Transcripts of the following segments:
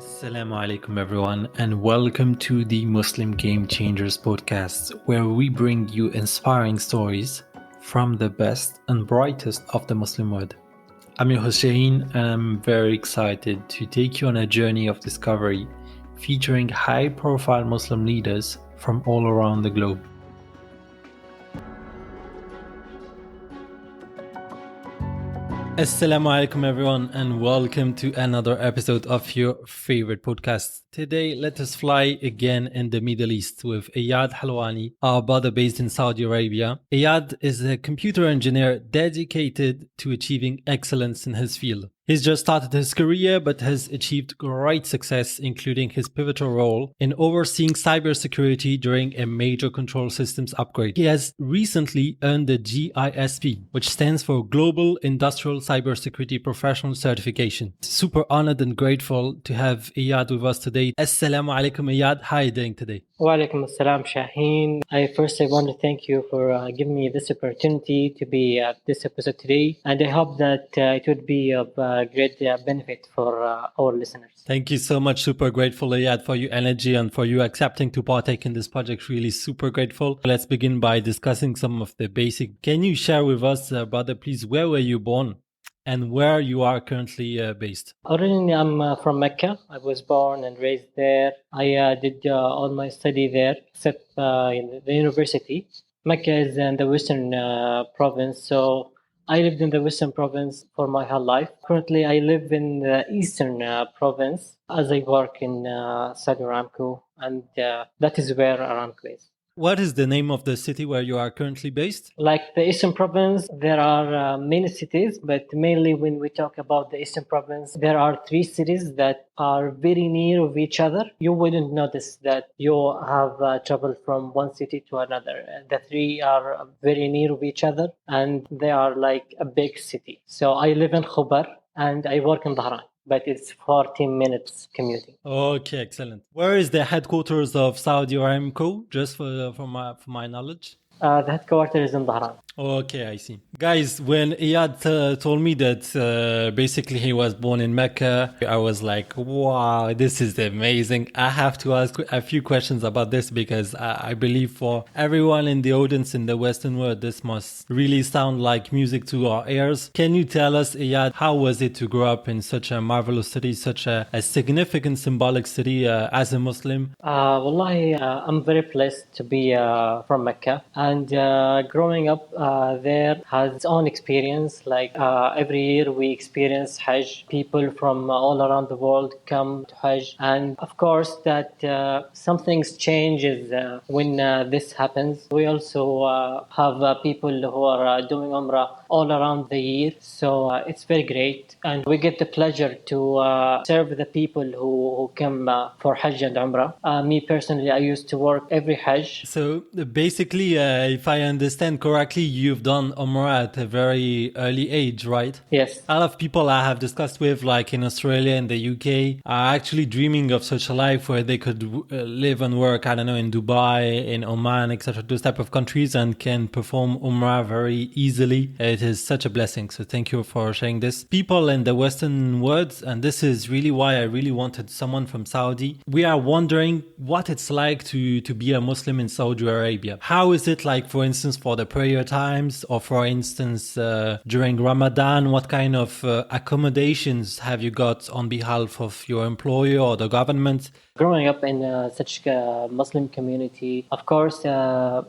Assalamu alaikum everyone, and welcome to the Muslim Game Changers podcast, where we bring you inspiring stories from the best and brightest of the Muslim world. I'm your Hussein, and I'm very excited to take you on a journey of discovery featuring high-profile Muslim leaders from all around the globe. Assalamu alaikum everyone, and welcome to another episode of your favorite podcast. Today, let us fly again in the Middle East with Eyad Halwani, our brother based in Saudi Arabia. Eyad is a computer engineer dedicated to achieving excellence in his field. He's just started his career but has achieved great success, including his pivotal role in overseeing cybersecurity during a major control systems upgrade. He has recently earned the GISP, which stands for Global Industrial Cybersecurity Professional Certification. Super honored and grateful to have Eyad with us today. Assalamu alaikum Eyad, how are you doing today? Wa alaikum assalam, Shaheen. I want to thank you for giving me this opportunity to be at this episode today. And I hope that it would be of great benefit for our listeners. Thank you so much. Super grateful, Eyad, for your energy and for you accepting to partake in this project. Really super grateful. Let's begin by discussing some of the basic. Can you share with us, brother, please, where were you born and where you are currently based? Originally, I'm from Mecca. I was born and raised there. I did all my study there, except in the university. Mecca is in the western province, so I lived in the western province for my whole life. Currently, I live in the eastern province as I work in Saudi Aramco, and that is where Aramco is. What is the name of the city where you are currently based? Like the Eastern Province, there are many cities, but mainly when we talk about the Eastern Province, there are three cities that are very near of each other. You wouldn't notice that you have traveled from one city to another. The three are very near of each other, and they are like a big city. So I live in Khobar, and I work in Dhahran, but it's 14 minutes commuting. Okay, excellent. Where is the headquarters of Saudi Aramco, just for my knowledge? The headquarters is in Dhahran. Okay, I see. Guys, when Eyad told me that basically he was born in Mecca, I was like, wow, this is amazing. I have to ask a few questions about this because I believe for everyone in the audience in the Western world, this must really sound like music to our ears. Can you tell us, Eyad, how was it to grow up in such a marvelous city, such a significant symbolic city as a Muslim? Wallahi, I'm very blessed to be from Mecca, and growing up there has its own experience. Like every year we experience Hajj. People from all around the world come to Hajj, and of course that some things changes when this happens. We also have people who are doing Umrah all around the year, so it's very great, and we get the pleasure to serve the people who come for Hajj and Umrah. Me personally, I used to work every Hajj. So basically, if I understand correctly, you've done Umrah at a very early age, right? Yes. A lot of people I have discussed with, like in Australia and the UK, are actually dreaming of such a life where they could live and work, I don't know, in Dubai, in Oman, etc., those type of countries, and can perform Umrah very easily. It is such a blessing. So thank you for sharing this. People in the Western world, and this is really why I really wanted someone from Saudi, we are wondering what it's like to be a Muslim in Saudi Arabia. How is it like, for instance, for the prayer times, or for instance, during Ramadan, what kind of accommodations have you got on behalf of your employer or the government? Growing up in such a Muslim community, of course,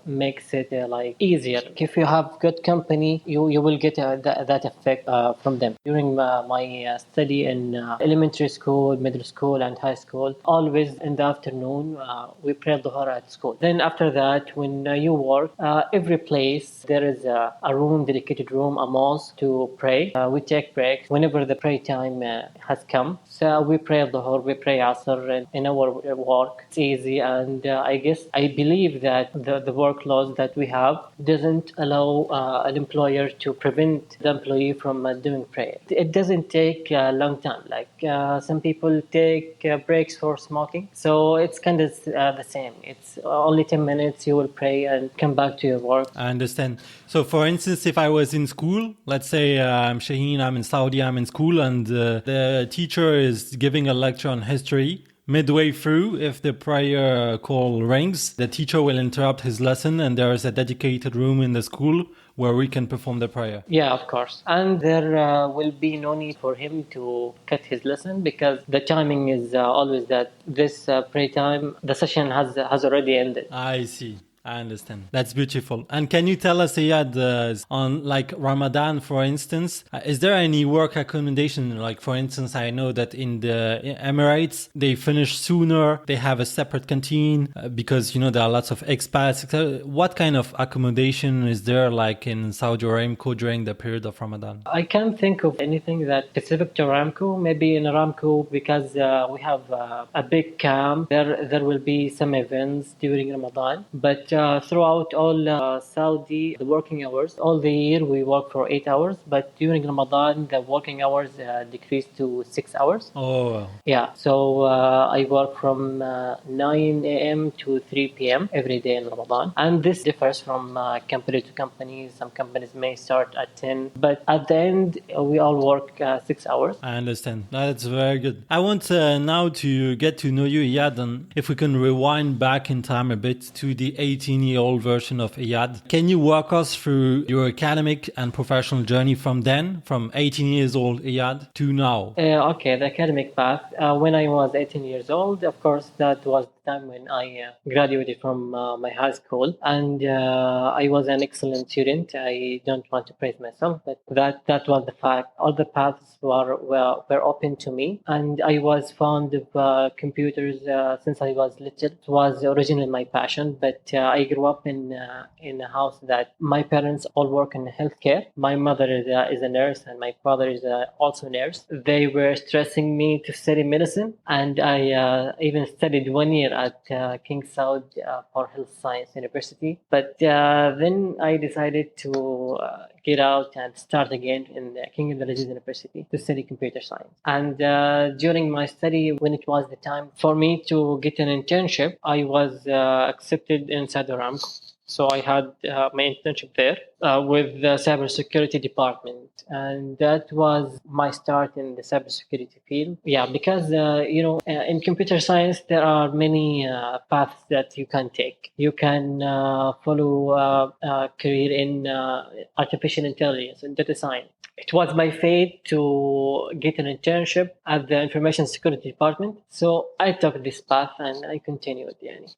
makes it like easier. If you have good company, you will get that effect from them. During my study in elementary school, middle school, and high school, always in the afternoon, we pray Dhuhr at school. Then after that, when you work, every place there is a room, dedicated room, a mosque to pray. We take breaks whenever the prayer time has come. So we pray Dhuhr, we pray Asr in a our work. It's easy, and I guess I believe that the work laws that we have doesn't allow an employer to prevent the employee from doing prayer. It doesn't take a long time. Like some people take breaks for smoking, so it's kind of the same. It's only 10 minutes. You will pray and come back to your work. I understand. So, for instance, if I was in school, let's say I'm Shaheen, I'm in Saudi, I'm in school, and the teacher is giving a lecture on history. Midway through, if the prayer call rings, the teacher will interrupt his lesson, and there is a dedicated room in the school where we can perform the prayer. Yeah, of course. And there will be no need for him to cut his lesson, because the timing is always that this prayer time, the session has already ended. I see. I understand. That's beautiful. And can you tell us, Eyad, on like Ramadan, for instance, is there any work accommodation? Like, for instance, I know that in the Emirates, they finish sooner. They have a separate canteen because, you know, there are lots of expats. What kind of accommodation is there like in Saudi Aramco during the period of Ramadan? I can't think of anything that specific to Aramco. Maybe in Aramco, because we have a big camp, there will be some events during Ramadan. But throughout all Saudi, the working hours, all the year we work for 8 hours. But during Ramadan, the working hours decrease to 6 hours. Oh, Yeah, so I work from 9 a.m. to 3 p.m. every day in Ramadan. And this differs from company to company. Some companies may start at 10, but at the end, we all work 6 hours. I understand. That's very good. I want now to get to know you, Eyad, and if we can rewind back in time a bit to the 18-year-old version of Eyad. Can you walk us through your academic and professional journey from then, from 18 years old Eyad to now? Okay, the academic path. When I was 18 years old, of course, that was the time when I graduated from my high school, and I was an excellent student. I don't want to praise myself, but that was the fact. All the paths were open to me, and I was fond of computers since I was little. It was originally my passion, but I grew up in a house that my parents all work in healthcare. My mother is a nurse, and my father is also a nurse. They were stressing me to study medicine, and I even studied 1 year at King Saud for Health Science University. But then I decided to get out and start again in King Abdulaziz University to study computer science. And during my study, when it was the time for me to get an internship, I was accepted in Saudi Aramco. So I had my internship there with the cybersecurity department, and that was my start in the cybersecurity field. Yeah, because in computer science there are many paths that you can take. You can follow a career in artificial intelligence and data science. It was my fate to get an internship at the information security department. So I took this path and I continued.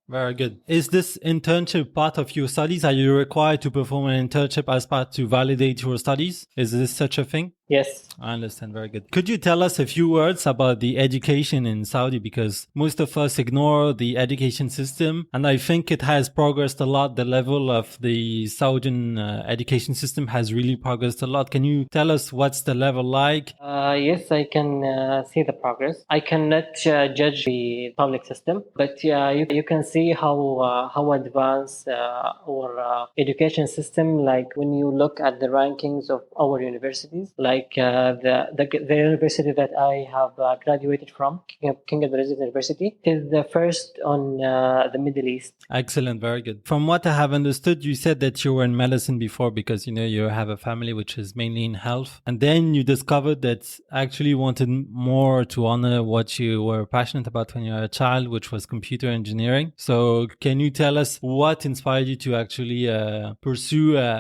Very good. Is this internship part of your studies? Are you required to perform an internship as part to validate your studies? Is this such a thing? Yes. I understand. Very good. Could you tell us a few words about the education in Saudi? Because most of us ignore the education system, and I think it has progressed a lot. The level of the Saudi education system has really progressed a lot. Can you tell us what's the level like? Yes, I can see the progress. I cannot judge the public system, but you can see how advanced our education system. Like when you look at the rankings of our universities, like the university that I have graduated from, King Abdulaziz University, is the first on the Middle East. Excellent, very good. From what I have understood, you said that you were in medicine before because you have a family which is mainly in health, and then you discovered that actually you wanted more to honor what you were passionate about when you were a child, which was computer engineering. So can you tell us what inspired you to actually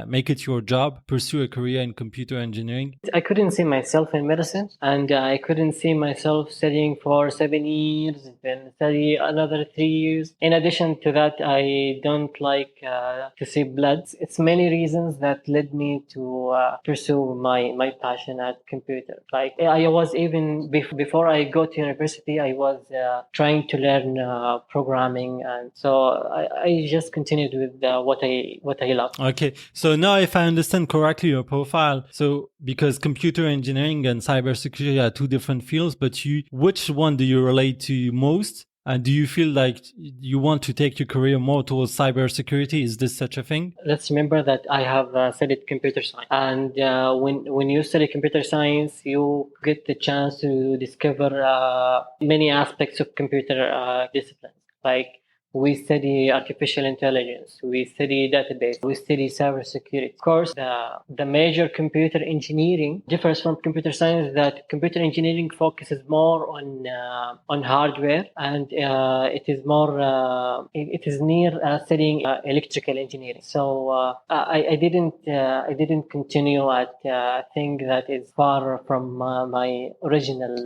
make it your job, pursue a career in computer engineering? I couldn't see myself in medicine, and I couldn't see myself studying for 7 years, then study another 3 years. In addition to that, I don't like to see blood. It's many reasons that led me to pursue my passion at computer. Like I was even before I go to university, I was trying to learn programming, and so I just continued with what I love. Okay, so now if I understand correctly your profile, so because computer engineering and cybersecurity are two different fields, but which one do you relate to most? And do you feel like you want to take your career more towards cybersecurity? Is this such a thing? Let's remember that I have studied computer science, and when you study computer science, you get the chance to discover many aspects of computer disciplines. Like we study artificial intelligence, we study database, we study cybersecurity. Of course, the major computer engineering differs from computer science. That computer engineering focuses more on hardware, and it is near studying electrical engineering. So I didn't continue at a thing that is far from my original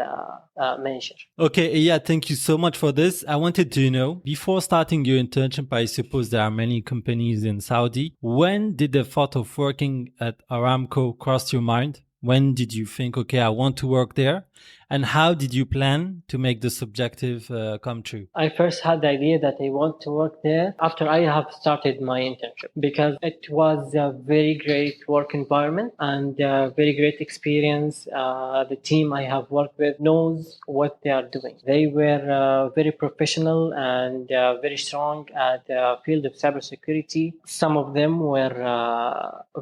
mention. Okay, yeah, thank you so much for this. I wanted to know, before starting your internship, I suppose there are many companies in Saudi. When did the thought of working at Aramco cross your mind? When did you think, okay, I want to work there? And how did you plan to make this objective come true? I first had the idea that I want to work there after I have started my internship, because it was a very great work environment and a very great experience. The team I have worked with knows what they are doing. They were very professional and very strong at the field of cybersecurity. Some of them were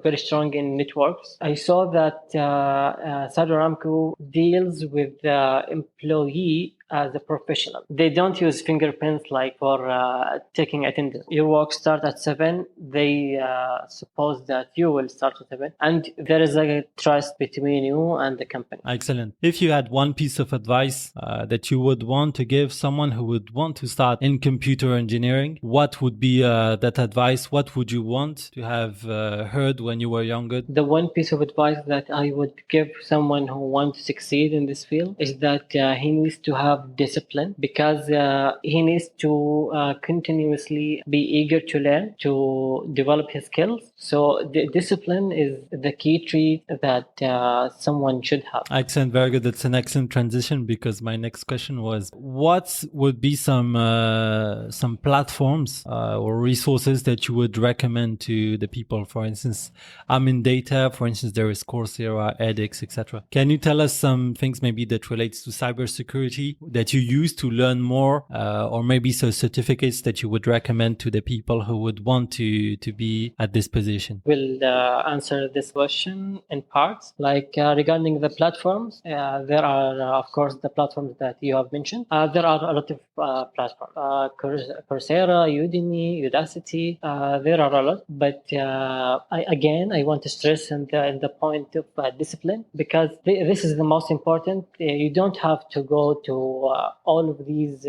very strong in networks. I saw that Saudi Aramco deals with the employee as a professional. They don't use fingerprints like for taking attendance. Your work starts at 7. They suppose that you will start at 7. And there is a trust between you and the company. Excellent. If you had one piece of advice that you would want to give someone who would want to start in computer engineering, what would be that advice? What would you want to have heard when you were younger? The one piece of advice that I would give someone who wants to succeed in this field is that he needs to have discipline, because he needs to continuously be eager to learn, to develop his skills. So the discipline is the key trait that someone should have. Excellent, very good. That's an excellent transition, because my next question was, what would be some platforms or resources that you would recommend to the people? For instance, I'm in data. For instance, there is Coursera, edX, etc. Can you tell us some things maybe that relates to cybersecurity that you use to learn more, or maybe some certificates that you would recommend to the people who would want to be at this position? We'll answer this question in parts. Like regarding the platforms, there are, of course, the platforms that you have mentioned. There are a lot of platforms. Coursera, Udemy, Udacity, there are a lot. But I want to stress in the point of discipline, because this is the most important. You don't have to go to all of these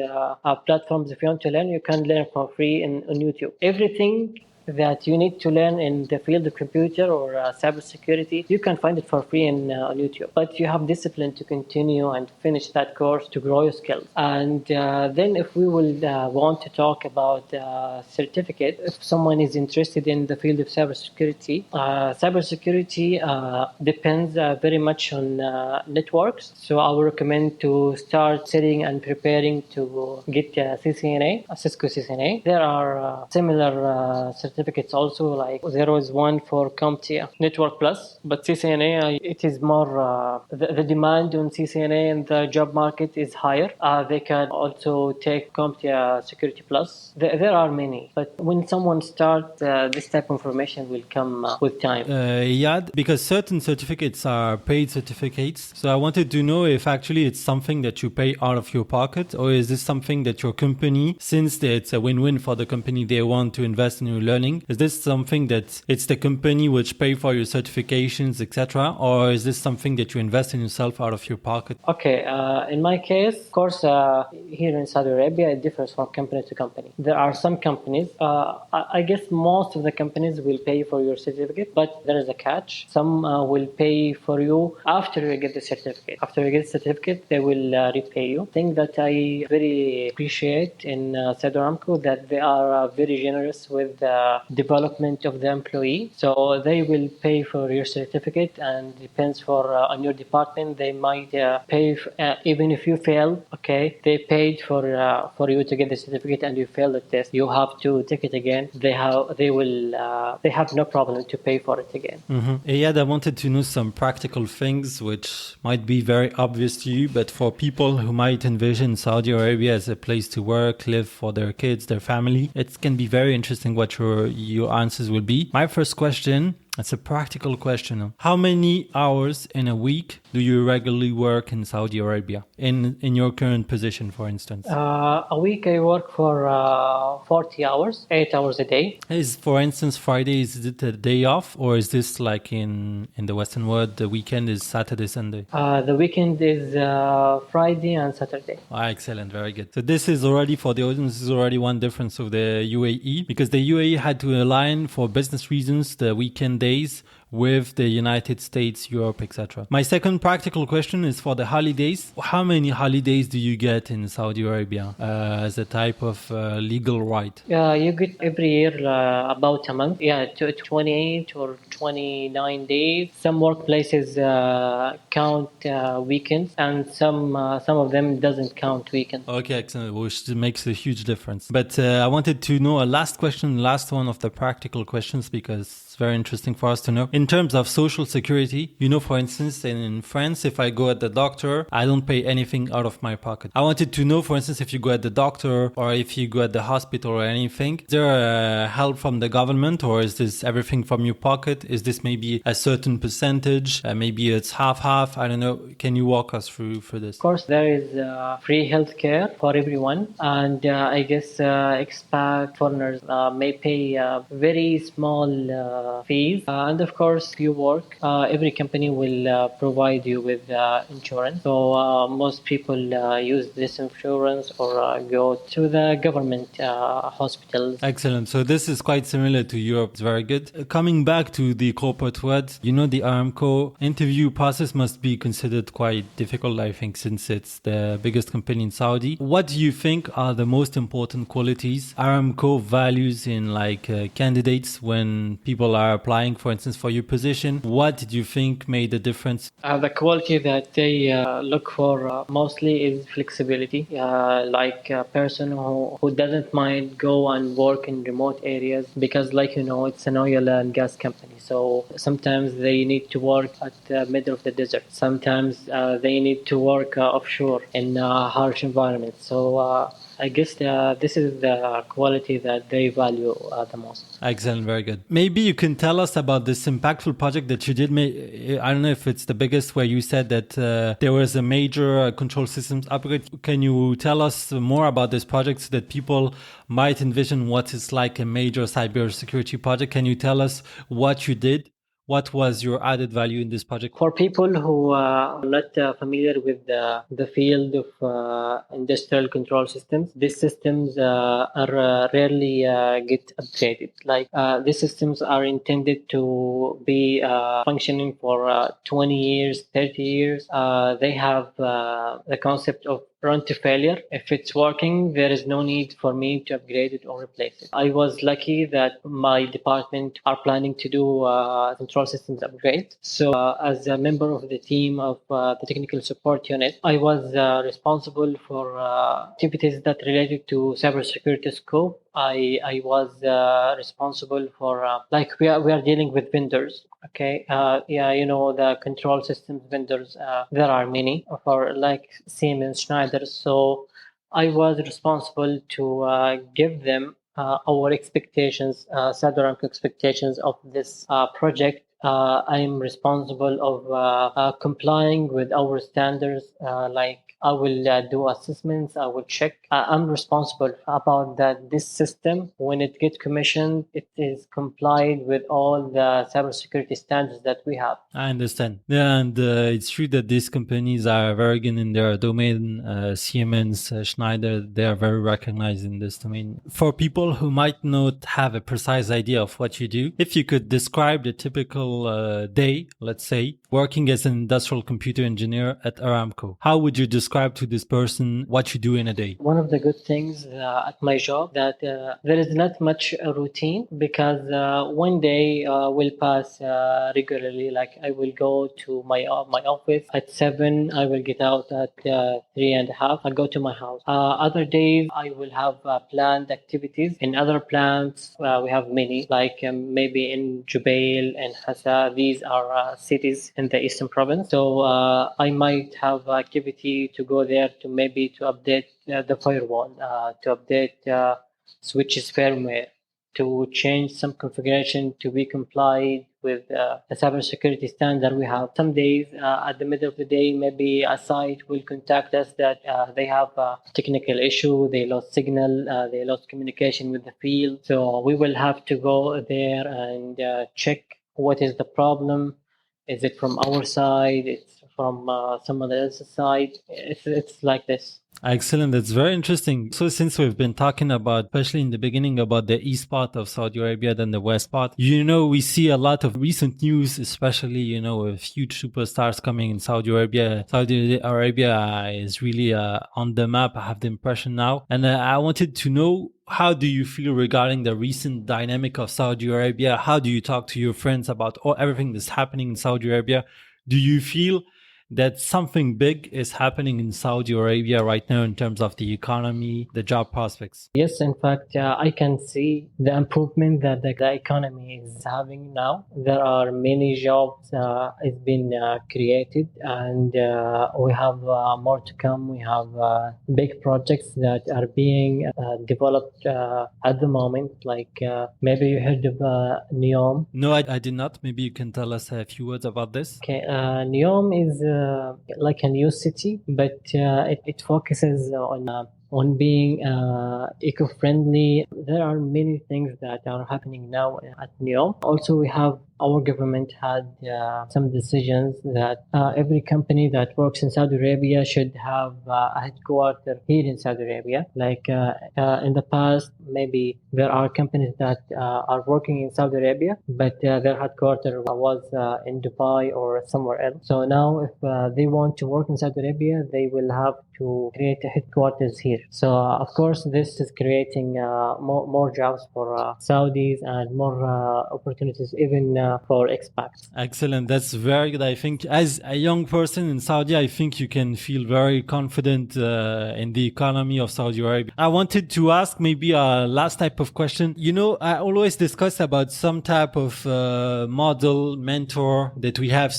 platforms. If you want to learn, you can learn for free on YouTube. Everything that you need to learn in the field of computer or cybersecurity, you can find it for free on YouTube. But you have discipline to continue and finish that course to grow your skills. And then if we will want to talk about certificate, if someone is interested in the field of cybersecurity, depends very much on networks. So I would recommend to start studying and preparing to get CCNA, Cisco CCNA. There are similar certificates also, like there was one for CompTIA Network Plus, but CCNA, it is more, the demand on CCNA in the job market is higher. They can also take CompTIA Security Plus. There are many, but when someone starts, this type of information will come with time. Eyad, because certain certificates are paid certificates, so I wanted to know if actually it's something that you pay out of your pocket, or is this something that your company, since it's a win-win for the company, they want to invest in your learning, is this something that it's the company which pay for your certifications, etc., or is this something that you invest in yourself out of your pocket? Okay, in my case, of course, here in Saudi Arabia, it differs from company to company. There are some companies, I guess most of the companies will pay for your certificate, but there is a catch. Some will pay for you after you get the certificate. After you get the certificate, they will repay you. Thing that I very appreciate in Saudi Aramco, that they are very generous with development of the employee. So they will pay for your certificate, and depends for on your department. They might pay even if you fail. Okay, they paid for you to get the certificate, and you fail the test. You have to take it again. They have no problem to pay for it again. Eyad, I wanted to know some practical things which might be very obvious to you, but for people who might envision Saudi Arabia as a place to work, live for their kids, their family, it can be very interesting what your answers will be. My first question, it's a practical question. How many hours in a week do you regularly work in Saudi Arabia, in your current position, for instance? A week I work for 40 hours, 8 hours a day. Is, for instance, Friday, is it a day off, or is this like in the Western world, the weekend is Saturday, Sunday? The weekend is Friday and Saturday. Excellent, very good. So this is already, for the audience, this is already one difference of the UAE, because the UAE had to align for business reasons the weekend days with the United States, Europe, etc. My second practical question is for the holidays. How many holidays do you get in Saudi Arabia as a type of legal right? You get every year about a month. 28 or 29 days. Some workplaces count weekends, and some of them doesn't count weekends. Okay, excellent, which makes a huge difference. But I wanted to know a last question, last one of the practical questions, because it's very interesting for us to know. In terms of social security, for instance, in France, if I go at the doctor, I don't pay anything out of my pocket. I wanted to know, for instance, if you go at the doctor or if you go at the hospital or anything, is there help from the government, or is this everything from your pocket? Is this maybe a certain percentage? Maybe it's half. I don't know. Can you walk us through this? Of course, there is free healthcare for everyone, and I guess expat foreigners may pay very small fees. And of course, if you work, every company will provide you with insurance. So most people use this insurance or go to the government hospitals. Excellent. So this is quite similar to Europe. It's very good. Coming back to the corporate world, the Aramco interview process must be considered quite difficult, I think, since it's the biggest company in Saudi. What do you think are the most important qualities Aramco values in candidates when people are applying, for instance, for your position? What did you think made the difference? The quality that they look for mostly is flexibility, like a person who doesn't mind go and work in remote areas, because it's an oil and gas company. So sometimes they need to work at the middle of the desert. Sometimes they need to work offshore in harsh environments. So I guess this is the quality that they value the most. Excellent, very good. Maybe you can tell us about this impactful project that you did. I don't know if it's the biggest, where you said that there was a major control systems upgrade. Can you tell us more about this project so that people might envision what is like a major cybersecurity project? Can you tell us what you did? What was your added value in this project? For people who are not familiar with the field of industrial control systems, these systems are rarely get upgraded. These systems are intended to be functioning for 20 years, 30 years. They have the concept of run to failure. If it's working, there is no need for me to upgrade it or replace it. I was lucky that my department are planning to do control systems upgrade. So as a member of the team of the technical support unit, I was responsible for activities that related to cybersecurity scope. I was responsible for we are dealing with vendors. Okay, the control systems vendors. There are many for Siemens, Schneider. So I was responsible to give them our expectations, Saudi Aramco expectations of this project. I am responsible of complying with our standards. I will do assessments. I will check. I'm responsible about that. This system, when it gets commissioned, it is complied with all the cybersecurity standards that we have. I understand. Yeah, and it's true that these companies are very good in their domain. Siemens, Schneider, they are very recognized in this domain. For people who might not have a precise idea of what you do, if you could describe the typical typical day, let's say, working as an industrial computer engineer at Aramco? How would you describe to this person what you do in a day? One of the good things at my job that there is not much routine because one day will pass regularly. Like I will go to my office at 7. I will get out at 3:30. I go to my house. Other days I will have planned activities in other plants. We have many, like maybe in Jubail and Hassa. These are cities in the eastern province. So I might have activity to go there to maybe to update the firewall, to update switches firmware, to change some configuration to be compliant with the cybersecurity standard we have. Some days at the middle of the day, maybe a site will contact us that they have a technical issue, they lost signal, they lost communication with the field. So we will have to go there and check what is the problem. Is it from our side? It's from someone else's side. It's like this. Excellent. That's very interesting. So since we've been talking about, especially in the beginning, about the east part of Saudi Arabia than the west part, we see a lot of recent news, especially, with huge superstars coming in Saudi Arabia. Saudi Arabia is really on the map, I have the impression now. And I wanted to know, how do you feel regarding the recent dynamic of Saudi Arabia? How do you talk to your friends about everything that's happening in Saudi Arabia? Do you feel that something big is happening in Saudi Arabia right now in terms of the economy, the job prospects? Yes, in fact, I can see the improvement that the economy is having now. There are many jobs has been created, and we have more to come. We have big projects that are being developed at the moment. Like maybe you heard of NEOM. No, I did not. Maybe you can tell us a few words about this. Okay, NEOM is like a new city, but it focuses on being eco-friendly. There are many things that are happening now at NEOM. Also, we have our government had some decisions that every company that works in Saudi Arabia should have a headquarter here in Saudi Arabia. Like in the past, maybe there are companies that are working in Saudi Arabia, but their headquarter was in Dubai or somewhere else. So now if they want to work in Saudi Arabia, they will have to create a headquarters here. So of course, this is creating more jobs for Saudis and more opportunities even for expats. Excellent. That's very good. I think as a young person in Saudi, I think you can feel very confident in the economy of Saudi Arabia. I wanted to ask maybe a last type of question. I always discuss about some type of model, mentor that we have.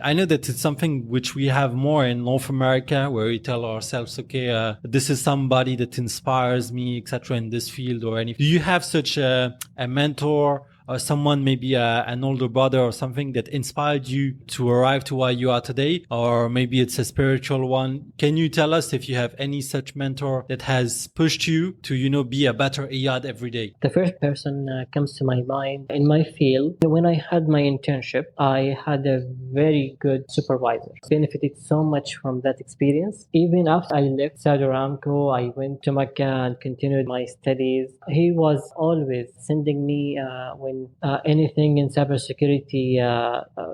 I know that it's something which we have more in North America, where we tell ourselves, okay, this is somebody that inspires me, etc., in this field or anything. Do you have such a mentor or someone, maybe an older brother or something that inspired you to arrive to where you are today? Or maybe it's a spiritual one. Can you tell us if you have any such mentor that has pushed you to, be a better Eyad every day? The first person comes to my mind in my field. When I had my internship, I had a very good supervisor. Benefited so much from that experience. Even after I left Saudi Aramco, I went to Mecca and continued my studies. He was always sending me when anything in cybersecurity,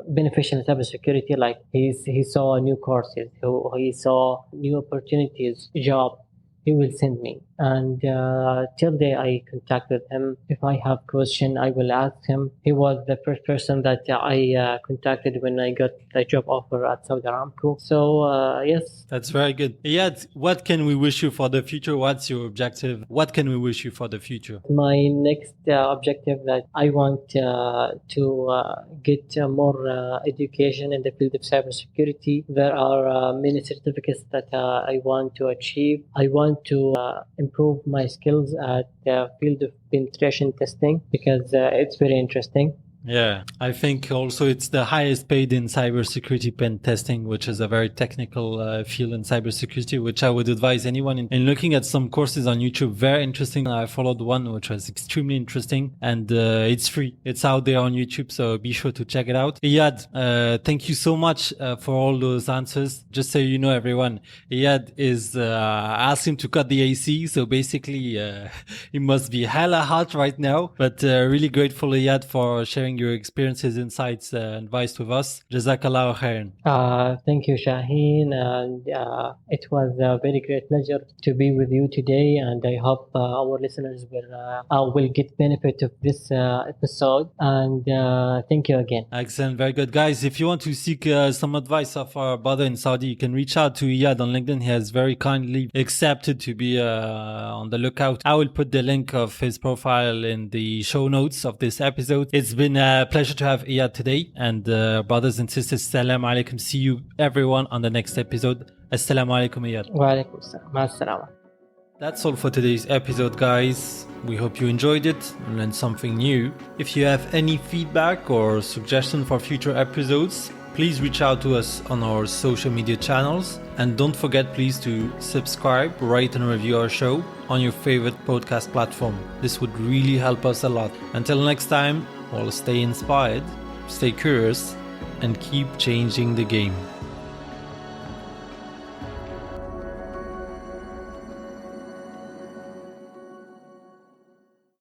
beneficial in cybersecurity, like he saw new courses, he saw new opportunities, job, he will send me. And till day I contacted him. If I have question, I will ask him. He was the first person that I contacted when I got the job offer at Saudi Aramco. So yes. That's very good. Eyad, what can we wish you for the future? What's your objective? What can we wish you for the future? My next objective that I want to get more education in the field of cybersecurity. There are many certificates that I want to achieve. I want to improve my skills at the field of penetration testing because it's very interesting. Yeah, I think also it's the highest paid in cybersecurity pen testing, which is a very technical field in cybersecurity, which I would advise anyone in looking at some courses on YouTube. Very interesting. I followed one which was extremely interesting, and it's free. It's out there on YouTube, so be sure to check it out. Eyad, thank you so much for all those answers. Just so you know, everyone, Eyad is asked him to cut the AC, so basically it must be hella hot right now. But really grateful, Eyad, for sharing sharing your experiences, insights, and advice with us. Jazakallah khairan. Thank you, Shaheen, and it was a very great pleasure to be with you today. And I hope our listeners will get benefit of this episode. And thank you again. Excellent, very good, guys. If you want to seek some advice of our brother in Saudi, you can reach out to Eyad on LinkedIn. He has very kindly accepted to be on the lookout. I will put the link of his profile in the show notes of this episode. It's been a pleasure to have Eyad today. And brothers and sisters, salam alaikum. See you everyone on the next episode. Assalamu alaikum, Eyad. Wa alaikum assalam. Ma as-salama. That's all for today's episode, guys. We hope you enjoyed it and learned something new. If you have any feedback or suggestion for future episodes, please reach out to us on our social media channels. And don't forget, please, to subscribe, rate and review our show on your favorite podcast platform. This would really help us a lot. Until next time, well, stay inspired, stay curious, and keep changing the game.